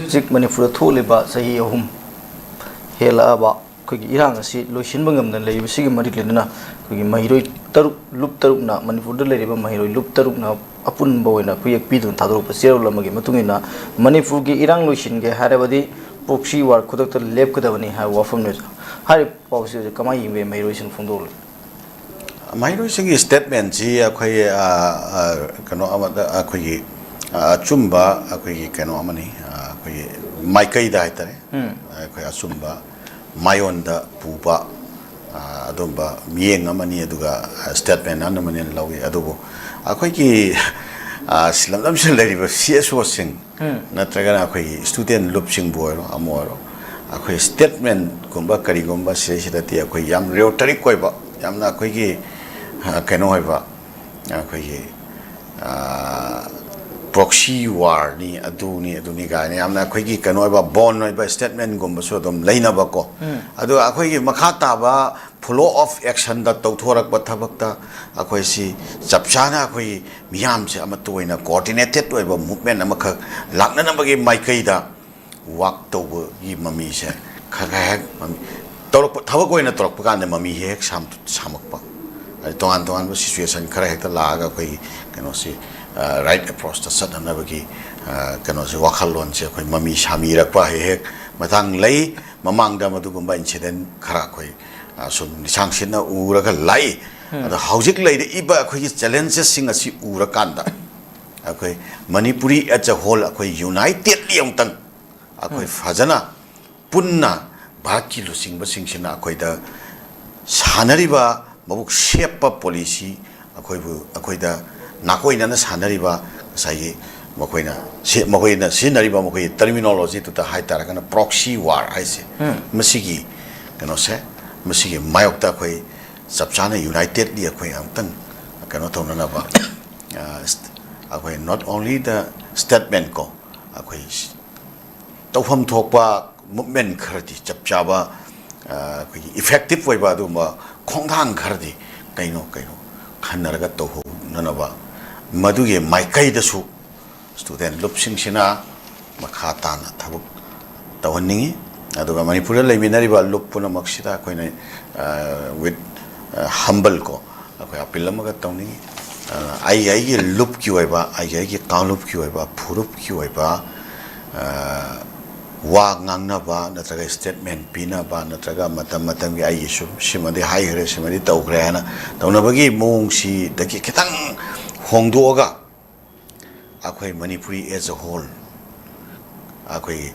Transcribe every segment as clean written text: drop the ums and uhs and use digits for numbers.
zik manipur tholiba sahi ahum hela ba khoi irang asi loisin bangam na lei bisi gi mari lenna khoi mahiroi taruk lup taruk na manipur da lei ba mahiroi lup taruk na apun boina puyak pidun thadro pa serol lamagi matungina manipur gi irang loisin ge harabadi proxy war khudak ta lep kadabani ha wafam ne hari policy kamai yimbe mahiroi sin phondol mahiroi singi statement ji akhoi kano amada akhoi chumba akhoi kano amani akhoi maikai da itare akhoi achumba mayonda pupa adumba mieng amani aduga statement anamani lawi adugo akhoi ki silamdam sil leriba CSO sing natraga akhoi student loop sing boiro amoro akhoi statement gumba kari gumba sesirati akhoi yam rotary koiba yamna akhoi ki kano hoiba akhoi ki proxy war ni aduni ga ni amna akhoi ki kano hoiba bond hoiba statement gumba so dom leina ba ko adu akhoi ki makha ta ba flow of action da tawthorak ba thabak ta akhoi si chapchana akhoi miyam se amatoina coordinated hoiba movement amakha lakna nambagi maikai da work to gi mami se khaga mami torok thabak hoina torok pa kan mami hek samak pa tongan situation khara hekta laga koi kano si right approach ta sadana bagi kano si wakhalon se koi mami sami rakpa hek matang lei mamang da madu gumba incident khara koi sum nisang sinna uraga lai ada haujik lei de iba koi challenges singa si urakanda akoi manipuri as a whole akoi united liamtang akoi fajana punna baki lusing basing sina akoi da sanariba mabuk shepa policy akoida nakoina na sanariba sai makoina sinariba makoi terminology to the high tarakana proxy war aise masigi kano se masigi mayokta koi sabchana united li akoi amtang kano thonana ba akoi not only the statement ko akoi tawham thokpa movement kharti chapchaba koi effective way ba duma khongthang khardi kaino khanaraga to ho nanaba maduge maikai da su student lupsing sina makha tana thabuk tawhanningi aduga manipur leiminari ba lupuna maksida koina with humble ko akoi apilamaga tawningi ai gi lup ki waiba ai gi kalup ki waiba phurup ki waiba wa ngangna ba natraga statement pina ba natraga matam gi ai su simadi hai hre simadi tawgre na tawna bagi mong si daki kitang hongdoga akhoi manipuri as a whole akhoi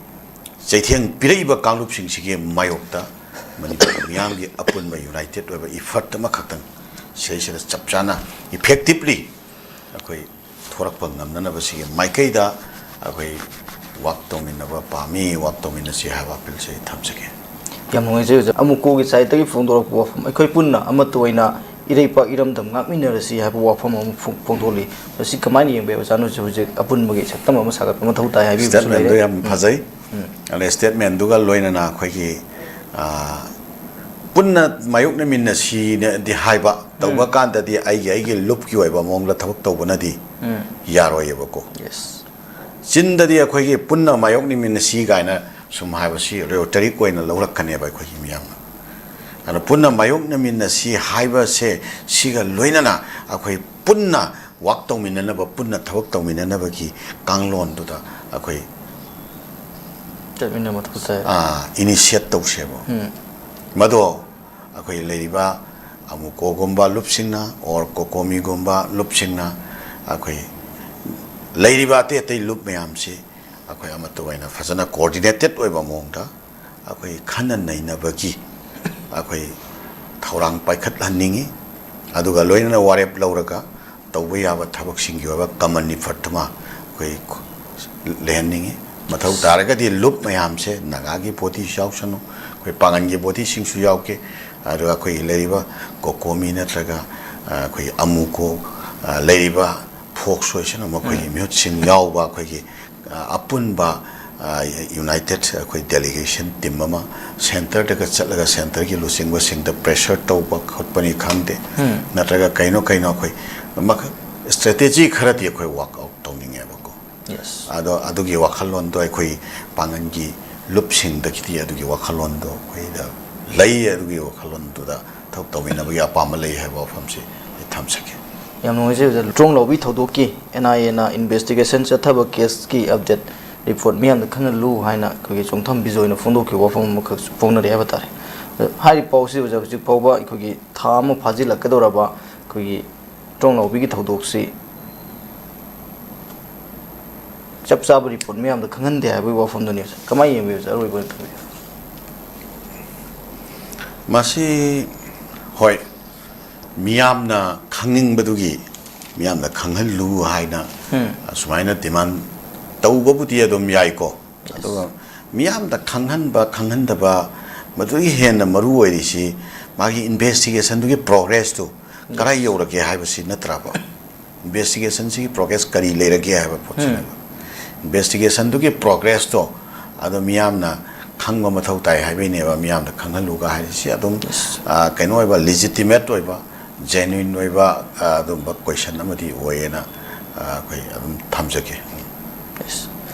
chaitheng pirei ba kanglup sing sige mayokta manipur miyam gi apun ba united ba effort ma khatang sei chapchana effectively akhoi thorak pa ngamna na ba sige maikai da akhoi work to min na pami work to min si haba pil se thamsake yam noi je amuko gi sai tagi phondorok bo akhoi punna amatoina irei pa iram dam ngakmina rasi haba wafam am phondoli si kamani yengbe janu je apun magi saktam am sagat ma thau tai habi statement do yam phajai ale statement duga loina na khoi gi punna mayuk na min na si di haiba tawba kan da di ai gi lup ki waiba mong la thabak tawba na di yaro yeba ko yes Chindadi akhoi punna mayok ni min si gaina sumhai ba si rotary koina lawrak kane ba akhoi miyam ana punna mayok na min si haiba se siga loina na akhoi punna wak tong min na ba punna thawak tong min na ba ki kanglon du da akhoi termina mat khusai initiate to sebo mado akhoi leiriba amuko gomba lupsingna or kokomi gomba lupsingna akhoi Lairiba te loop mayam si akhoi amatoina fazana coordinated oiba mongda akhoi khanan naina bagi akhoi thaurang paikhat hanningi aduga loina warep lauraga tawba yaba thabak singi oba kamani fatma akhoi lehanningi mathau taraga di loop mayam se nagagi poti shaushano akhoi pangan gi poti singsu yauke aduga akhoi lairiba kokomi natraga akhoi amuko lairiba folk soisana makoi myot sing yaw ba khoi apun ba united khoi delegation team mama center de ka chatlaga center ki losing ba sing the pressure to ba khotpani khangde natraga kaino khoi mak strategy khara ti khoi work out tawning e ba ko Yes. Adugi Wakalon do Koi Pangangi Lupsing the Kitty Adugi Wakalon do Lay Adugi Wakalon to the Tawina Pamalay have of Hamsi, the Tamsaki. Yamnoise the strong lobby Todoki, NIA investigation Chataba case key update report me and the Colonel Lu Haina, Kugi Tom Bizo in a Fundoki Wafam Fonari Avatar. High policy was a Pova, Kugi Tam of Pazilla Kadoraba, Kugi strong lobby Todoxi. Chap Sabu report me and the Kangan there we were from the news. Come on, news are we going to be? Masi Hoi Miamna Kanging Badugi, Miamna Kangan Lu Haina, Sumaina demand Taubabutia dom Yaiko. Miam the Kangan ba Kangandaba, Madui Hen the Maru Edishi, Magi investigation to get progress to Karayo Rake Havasi Natrapa. Investigation see progress Kari later gave a potential. Investigation to get progress to Adam Miamna Kangma Matautai have never Miam the Kangaluga Hadisiadum, Kanoeva legitimate over, genuine over the question Namati Wayena Tamsaki. Yes.